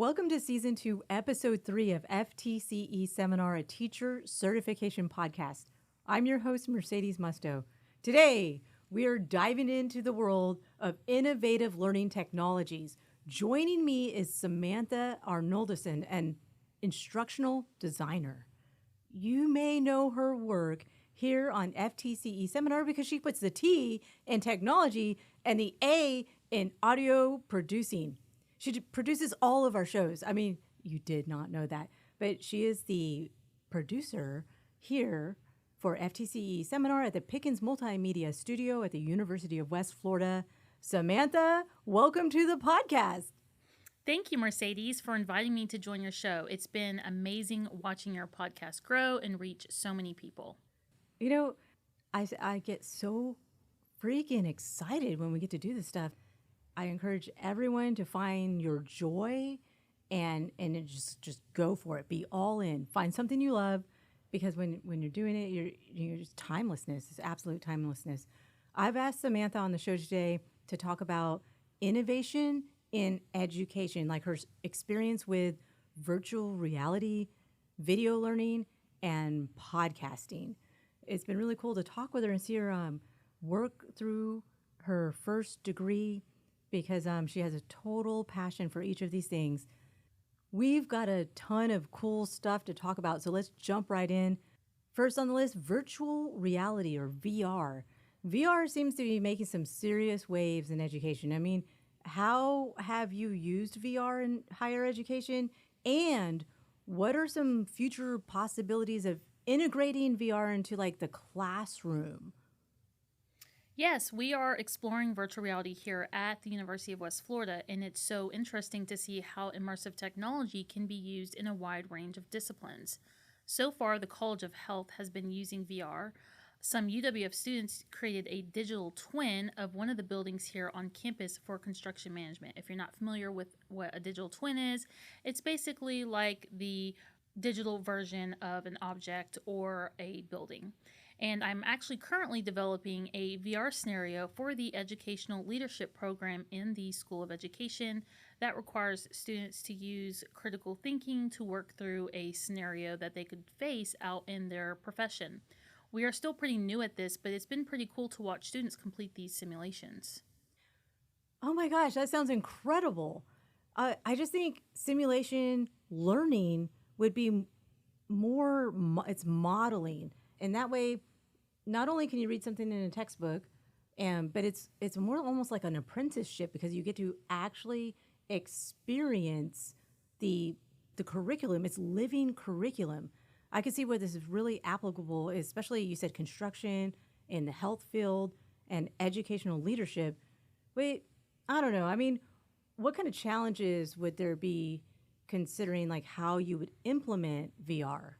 Welcome to Season 2, Episode 3 of FTCE Seminar, a teacher certification podcast. I'm your host, Mercedes Musto. Today, we are diving into the world of innovative learning technologies. Joining me is Samantha Arnoldussen, an instructional designer. You may know her work here on FTCE Seminar because she puts the T in technology and the A in audio producing. She produces all of our shows. I mean, you did not know that, but she is the producer here for FTCE Seminar at the Pickens Multimedia Studio at the University of West Florida. Samantha, welcome to the podcast. Thank you, Mercedes, for inviting me to join your show. It's been amazing watching your podcast grow and reach so many people. You know, I get so freaking excited when we get to do this stuff. I encourage everyone to find your joy and just go for it. Be all in. Find something you love, because when you're doing it, you're just timelessness. It's absolute timelessness. I've asked Samantha on the show today to talk about innovation in education, like her experience with virtual reality, video learning, and podcasting. It's been really cool to talk with her and see her work through her first degree, because she has a total passion for each of these things. We've got a ton of cool stuff to talk about, so let's jump right in. First on the list, virtual reality, or VR. VR seems to be making some serious waves in education. I mean, how have you used VR in higher education? And what are some future possibilities of integrating VR into like the classroom? Yes, we are exploring virtual reality here at the University of West Florida, and it's so interesting to see how immersive technology can be used in a wide range of disciplines. So far, the College of Health has been using VR. Some UWF students created a digital twin of one of the buildings here on campus for construction management. If you're not familiar with what a digital twin is, it's basically like the digital version of an object or a building. And I'm actually currently developing a VR scenario for the educational leadership program in the School of Education that requires students to use critical thinking to work through a scenario that they could face out in their profession. We are still pretty new at this, but it's been pretty cool to watch students complete these simulations. Oh my gosh, that sounds incredible. I just think simulation learning would be more, it's modeling. And that way, not only can you read something in a textbook, but it's more almost like an apprenticeship, because you get to actually experience the curriculum. It's living curriculum. I can see where this is really applicable, especially you said construction, in the health field, and educational leadership. Wait, I don't know. I mean, what kind of challenges would there be considering like how you would implement VR?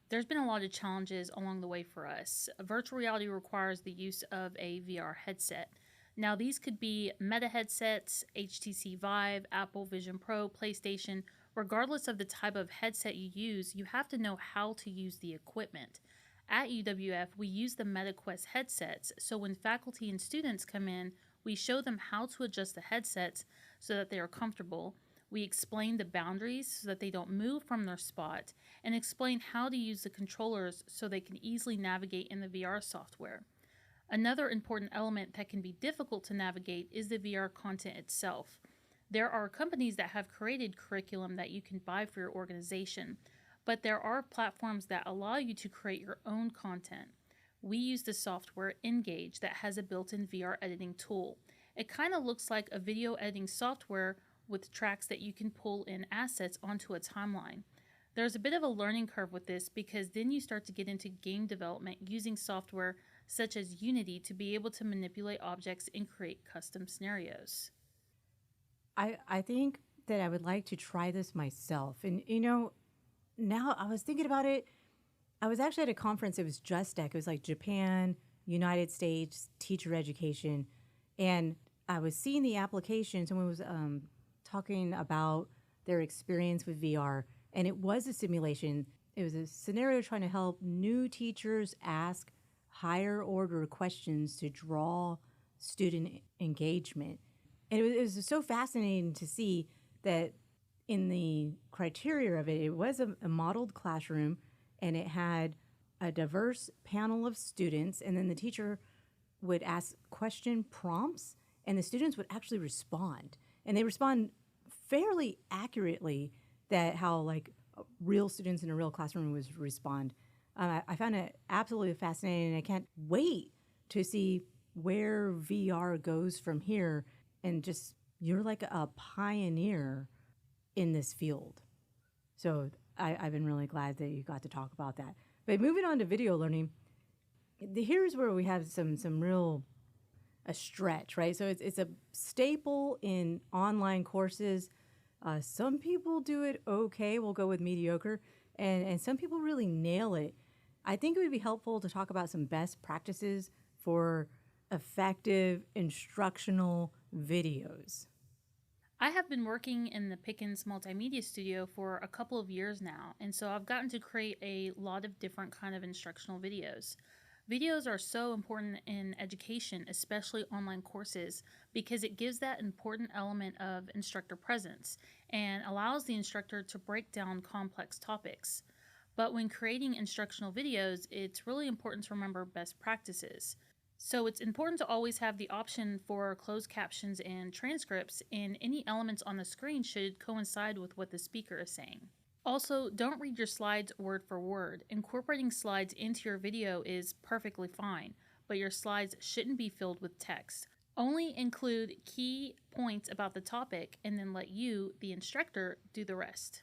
There's been a lot of challenges along the way for us. Virtual reality requires the use of a VR headset. Now, these could be Meta headsets, HTC Vive, Apple Vision Pro, PlayStation. Regardless of the type of headset you use, you have to know how to use the equipment. At UWF, we use the MetaQuest headsets, so when faculty and students come in, we show them how to adjust the headsets so that they are comfortable. We explain the boundaries so that they don't move from their spot, and explain how to use the controllers so they can easily navigate in the VR software. Another important element that can be difficult to navigate is the VR content itself. There are companies that have created curriculum that you can buy for your organization, but there are platforms that allow you to create your own content. We use the software Engage that has a built-in VR editing tool. It kind of looks like a video editing software with tracks that you can pull in assets onto a timeline. There's a bit of a learning curve with this, because then you start to get into game development using software such as Unity to be able to manipulate objects and create custom scenarios. I think that I would like to try this myself. And, you know, now I was thinking about it. I was actually at a conference. It was Just Tech. It was like Japan, United States, teacher education. And I was seeing the application. Someone was talking about their experience with VR. And it was a simulation. It was a scenario trying to help new teachers ask higher order questions to draw student engagement. And it was so fascinating to see that in the criteria of it, it was a modeled classroom, and it had a diverse panel of students, and then the teacher would ask question prompts, and the students would actually respond. And they respond fairly accurately, that how like real students in a real classroom would respond. I found it absolutely fascinating, and I can't wait to see where VR goes from here. And just, you're like a pioneer in this field. So I've been really glad that you got to talk about that. But moving on to video learning, here's where we have some real a stretch, right? So it's a staple in online courses. Some people do it okay. We'll go with mediocre, and some people really nail it. I think it would be helpful to talk about some best practices for effective instructional videos. I have been working in the Pickens Multimedia Studio for a couple of years now, and so I've gotten to create a lot of different kind of instructional videos. Videos are so important in education, especially online courses, because it gives that important element of instructor presence and allows the instructor to break down complex topics. But when creating instructional videos, it's really important to remember best practices. So it's important to always have the option for closed captions and transcripts, and any elements on the screen should coincide with what the speaker is saying. Also, don't read your slides word for word. Incorporating slides into your video is perfectly fine, but your slides shouldn't be filled with text. Only include key points about the topic and then let you, the instructor, do the rest.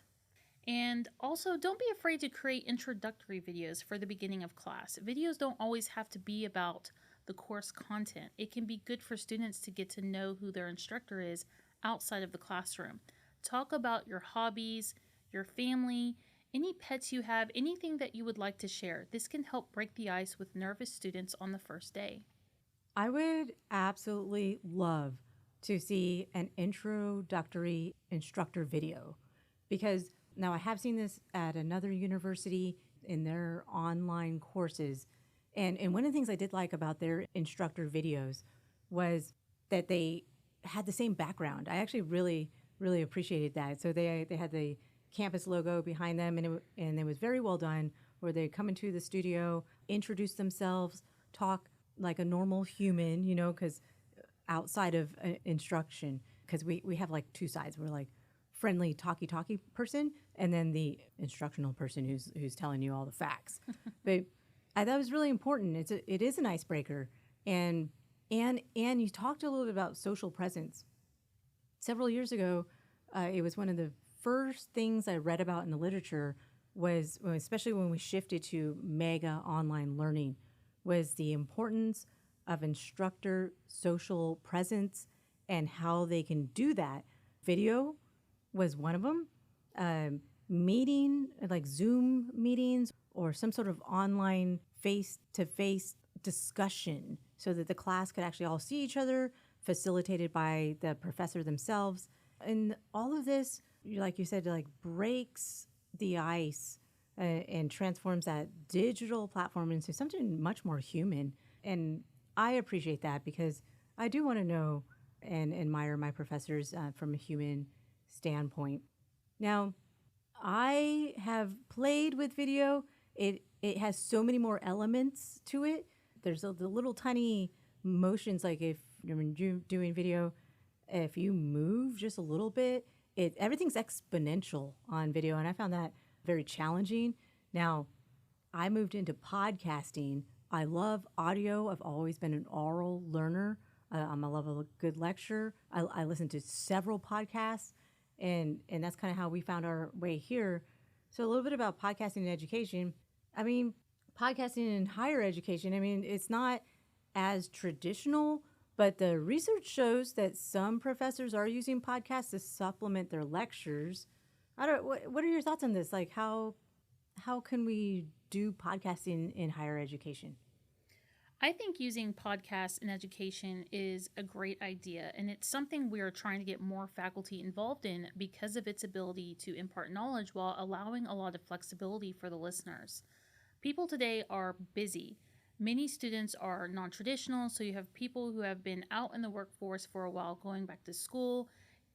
And also, don't be afraid to create introductory videos for the beginning of class. Videos don't always have to be about the course content. It can be good for students to get to know who their instructor is outside of the classroom. Talk about your hobbies, your family, any pets you have, anything that you would like to share. This can help break the ice with nervous students on the first day. I would absolutely love to see an introductory instructor video, because now I have seen this at another university in their online courses. And one of the things I did like about their instructor videos was that they had the same background. I actually really appreciated that. So they had the campus logo behind them, and it was very well done, where they come into the studio, introduce themselves, talk like a normal human, because outside of instruction, because we have like two sides. We're like friendly talky person, and then the instructional person who's telling you all the facts. But I thought it was really important. It is an icebreaker, and you talked a little bit about social presence. Several years ago, it was one of the first things I read about in the literature, was especially when we shifted to mega online learning, was the importance of instructor social presence and how they can do that. Video was one of them. Meeting, like Zoom meetings or some sort of online face-to-face discussion, so that the class could actually all see each other, facilitated by the professor themselves. And all of this, like you said, like breaks the ice and transforms that digital platform into something much more human. And I appreciate that, because I do want to know and admire my professors from a human standpoint. Now, I have played with video. It has so many more elements to it. There's the little tiny motions, like if you're doing video, if you move just a little bit, everything's exponential on video, and I found that very challenging. Now, I moved into podcasting. I love audio. I've always been an oral learner. I love a good lecture. I listen to several podcasts, and that's kind of how we found our way here. So a little bit about podcasting in education. I mean, podcasting in higher education, it's not as traditional, but the research shows that some professors are using podcasts to supplement their lectures. What are your thoughts on this? Like, how can we do podcasting in higher education? I think using podcasts in education is a great idea, and it's something we are trying to get more faculty involved in because of its ability to impart knowledge while allowing a lot of flexibility for the listeners. People today are busy. Many students are non-traditional, so you have people who have been out in the workforce for a while going back to school,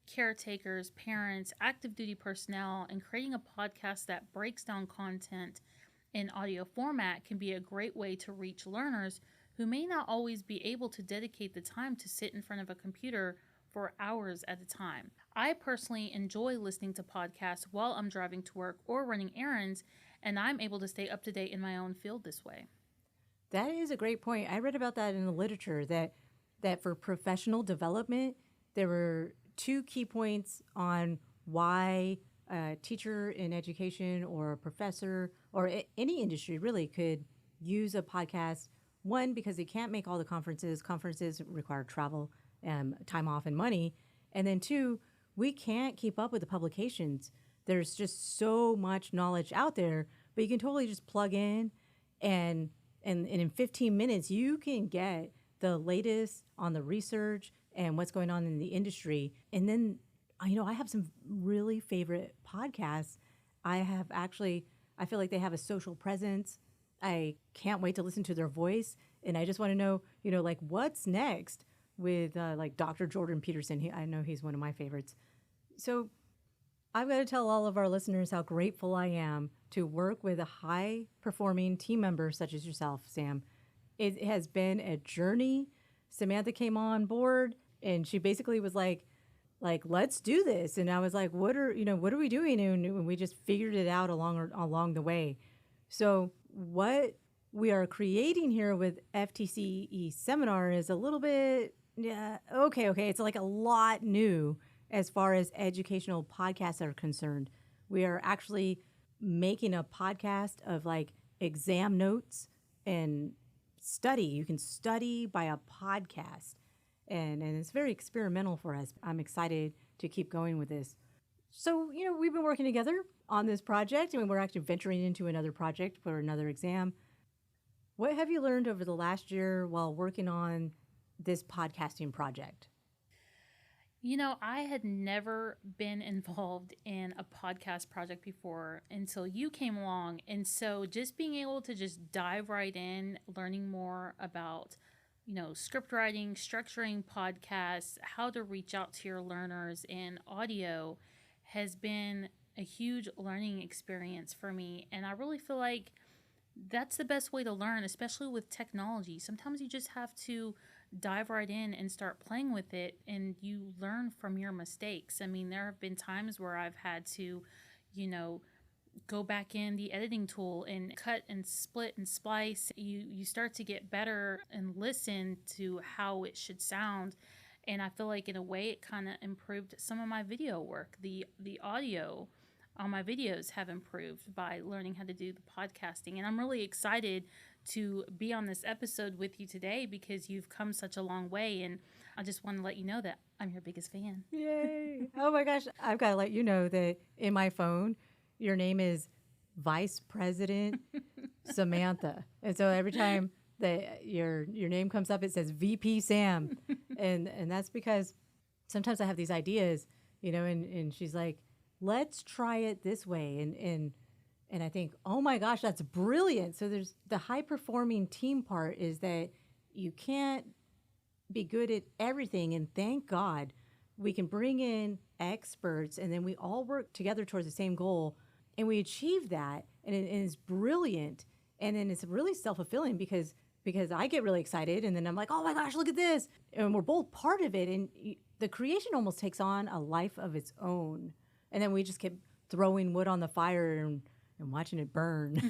caretakers, parents, active duty personnel, and creating a podcast that breaks down content in audio format can be a great way to reach learners who may not always be able to dedicate the time to sit in front of a computer for hours at a time. I personally enjoy listening to podcasts while I'm driving to work or running errands, and I'm able to stay up to date in my own field this way. That is a great point. I read about that in the literature that for professional development, there were two key points on why a teacher in education or a professor or any industry really could use a podcast. One, because they can't make all the conferences. Conferences require travel, time off, and money. And then two, we can't keep up with the publications. There's just so much knowledge out there, but you can totally just plug in and in 15 minutes, you can get the latest on the research and what's going on in the industry. And then, I have some really favorite podcasts. I feel like they have a social presence. I can't wait to listen to their voice. And I just want to know, like what's next with like Dr. Jordan Peterson. I know he's one of my favorites. So I've got to tell all of our listeners how grateful I am to work with a high-performing team member such as yourself, Sam. It has been a journey. Samantha came on board, and she basically was like, let's do this. And I was like, what are we doing? And we just figured it out along the way. So what we are creating here with FTCE Seminar is a little bit, okay. It's like a lot new as far as educational podcasts are concerned. We are actually making a podcast of like exam notes and study. You can study by a podcast. And it's very experimental for us. I'm excited to keep going with this. So, we've been working together on this project, and we're actually venturing into another project for another exam. What have you learned over the last year while working on this podcasting project? I had never been involved in a podcast project before until you came along. And so just being able to just dive right in, learning more about, script writing, structuring podcasts, how to reach out to your learners in audio has been a huge learning experience for me. And I really feel like that's the best way to learn, especially with technology. Sometimes you just have to dive right in and start playing with it, and you learn from your mistakes. I mean, there have been times where I've had to, go back in the editing tool and cut and split and splice. You start to get better and listen to how it should sound. And I feel like in a way it kind of improved some of my video work. The audio on my videos have improved by learning how to do the podcasting. And I'm really excited to be on this episode with you today because you've come such a long way. And I just want to let you know that I'm your biggest fan. Yay. Oh my gosh. I've got to let you know that in my phone, your name is Vice President Samantha. And so every time that your name comes up, it says VP Sam. and that's because sometimes I have these ideas, and she's like, let's try it this way. And I think, oh my gosh, that's brilliant. So there's the high performing team part is that you can't be good at everything. And thank God we can bring in experts and then we all work together towards the same goal. And we achieve that. And it's brilliant. And then it's really self-fulfilling because I get really excited. And then I'm like, oh my gosh, look at this. And we're both part of it. And the creation almost takes on a life of its own. And then we just keep throwing wood on the fire and watching it burn.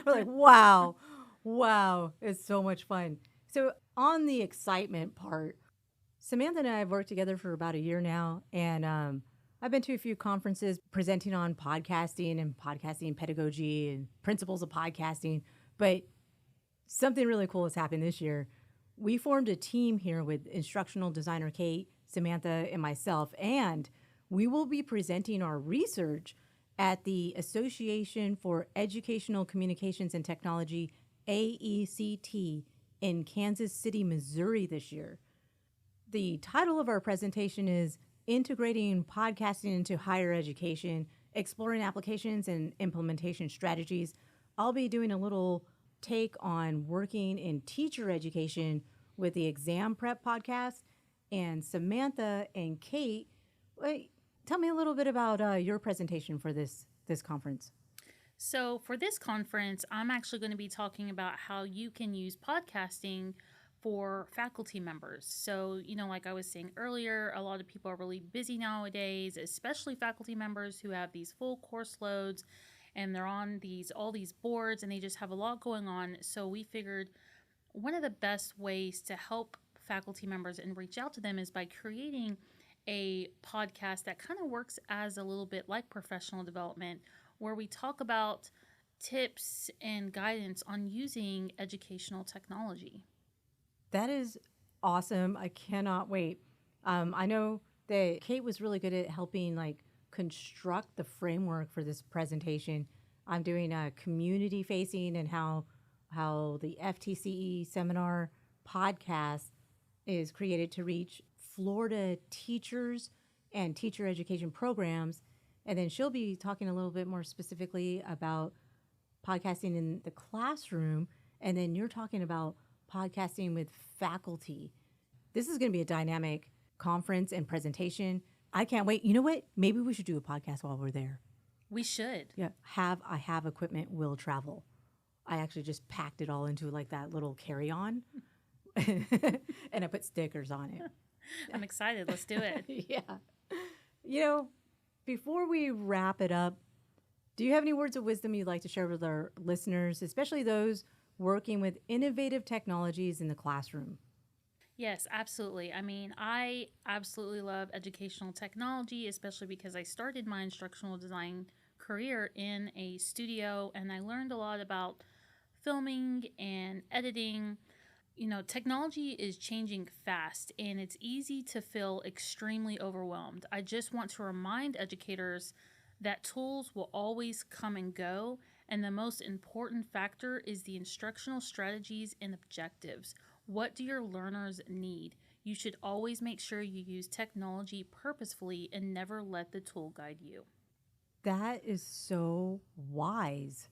We're like, wow, it's so much fun. So on the excitement part, Samantha and I have worked together for about a year now, and I've been to a few conferences presenting on podcasting and podcasting pedagogy and principles of podcasting, but something really cool has happened this year. We formed a team here with instructional designer Kate, Samantha, and myself, and we will be presenting our research at the Association for Educational Communications and Technology, AECT, in Kansas City, Missouri this year. The title of our presentation is Integrating Podcasting into Higher Education, Exploring Applications and Implementation Strategies. I'll be doing a little take on working in teacher education with the Exam Prep podcast, and Samantha and Kate Wait, tell me a little bit about your presentation for this conference. So, for this conference, I'm actually going to be talking about how you can use podcasting for faculty members. So, like I was saying earlier, a lot of people are really busy nowadays, especially faculty members who have these full course loads and they're on all these boards and they just have a lot going on. So, we figured one of the best ways to help faculty members and reach out to them is by creating a podcast that kind of works as a little bit like professional development, where we talk about tips and guidance on using educational technology. That is awesome. I cannot wait. I know that Kate was really good at helping construct the framework for this presentation. I'm doing a community facing and how the FTCE Seminar podcast is created to reach Florida teachers and teacher education programs. And then she'll be talking a little bit more specifically about podcasting in the classroom. And then you're talking about podcasting with faculty. This is going to be a dynamic conference and presentation. I can't wait. You know what? Maybe we should do a podcast while we're there. We should. Yeah. I have equipment will travel. I actually just packed it all into that little carry-on and I put stickers on it. I'm excited. Let's do it. Yeah. Before we wrap it up, do you have any words of wisdom you'd like to share with our listeners, especially those working with innovative technologies in the classroom? Yes, absolutely. I mean, I absolutely love educational technology, especially because I started my instructional design career in a studio and I learned a lot about filming and editing. Technology is changing fast and it's easy to feel extremely overwhelmed. I just want to remind educators that tools will always come and go, and the most important factor is the instructional strategies and objectives. What do your learners need? You should always make sure you use technology purposefully and never let the tool guide you. That is so wise.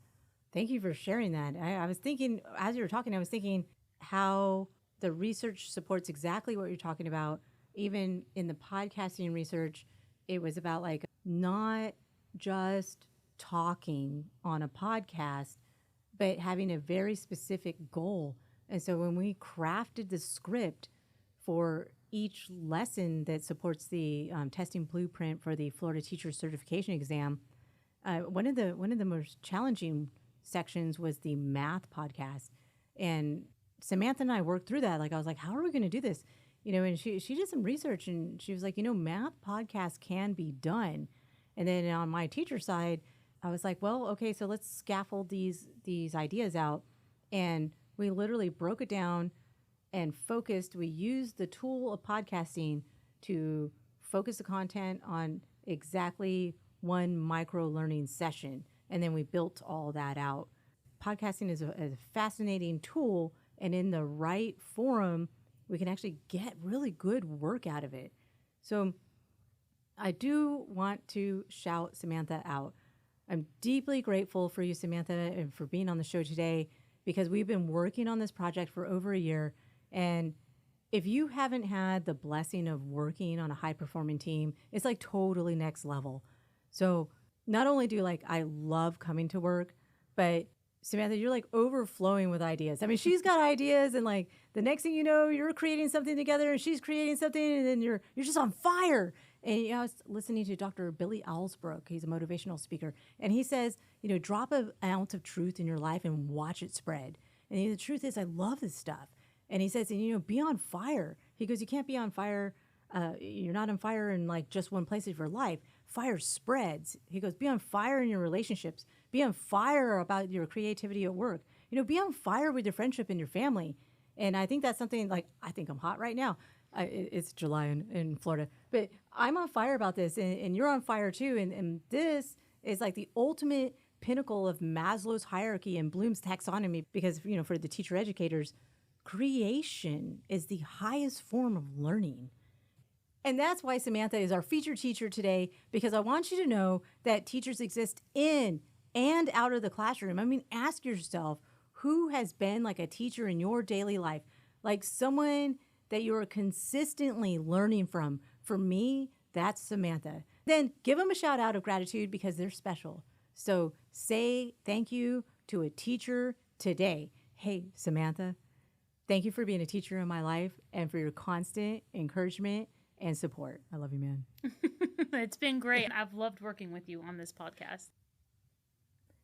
Thank you for sharing that. I was thinking, as you were talking, I was thinking how the research supports exactly what you're talking about. Even in the podcasting research, it was about not just talking on a podcast, but having a very specific goal. And so when we crafted the script for each lesson that supports the testing blueprint for the Florida Teacher Certification Exam, one of the most challenging sections was the math podcast. And Samantha and I worked through that. I was like, how are we going to do this? And she did some research and she was like, math podcasts can be done. And then on my teacher side, I was like, well, okay, so let's scaffold these ideas out. And we literally broke it down and focused. We used the tool of podcasting to focus the content on exactly one micro learning session. And then we built all that out. Podcasting is a fascinating tool, and in the right forum, we can actually get really good work out of it. So I do want to shout Samantha out. I'm deeply grateful for you, Samantha, and for being on the show today, because we've been working on this project for over a year. And if you haven't had the blessing of working on a high-performing team, it's totally next level. So not only do I love coming to work, but Samantha, you're overflowing with ideas. I mean, she's got ideas, and the next thing you know, you're creating something together, and she's creating something, and then you're just on fire. And I was listening to Dr. Billy Owlsbrook. He's a motivational speaker, and he says, drop an ounce of truth in your life and watch it spread. And the truth is, I love this stuff. And he says, be on fire. He goes, you can't be on fire. You're not on fire in just one place of your life. Fire spreads. He goes, be on fire in your relationships. Be on fire about your creativity at work. Be on fire with your friendship and your family. And I think that's something I think I'm hot right now. It's July in Florida, but I'm on fire about this, and you're on fire too. And this is the ultimate pinnacle of Maslow's hierarchy and Bloom's taxonomy, because for the teacher educators, creation is the highest form of learning. And that's why Samantha is our featured teacher today, because I want you to know that teachers exist in and out of the classroom. I mean, ask yourself, who has been a teacher in your daily life? Someone that you are consistently learning from. For me, That's Samantha. Then give them a shout out of gratitude because they're special. So say thank you to a teacher today. Hey, Samantha, thank you for being a teacher in my life and for your constant encouragement and support. I love you, man. It's been great. I've loved working with you on this podcast.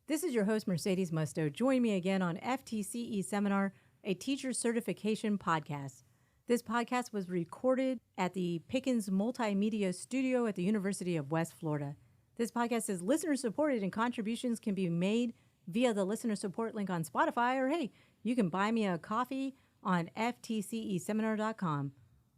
This is your host, Mercedes Musto. Join me again on FTCE Seminar, a teacher certification podcast. This podcast was recorded at the Pickens Multimedia Studio at the University of West Florida. This podcast is listener supported and contributions can be made via the listener support link on Spotify, or hey, you can buy me a coffee on ftceseminar.com.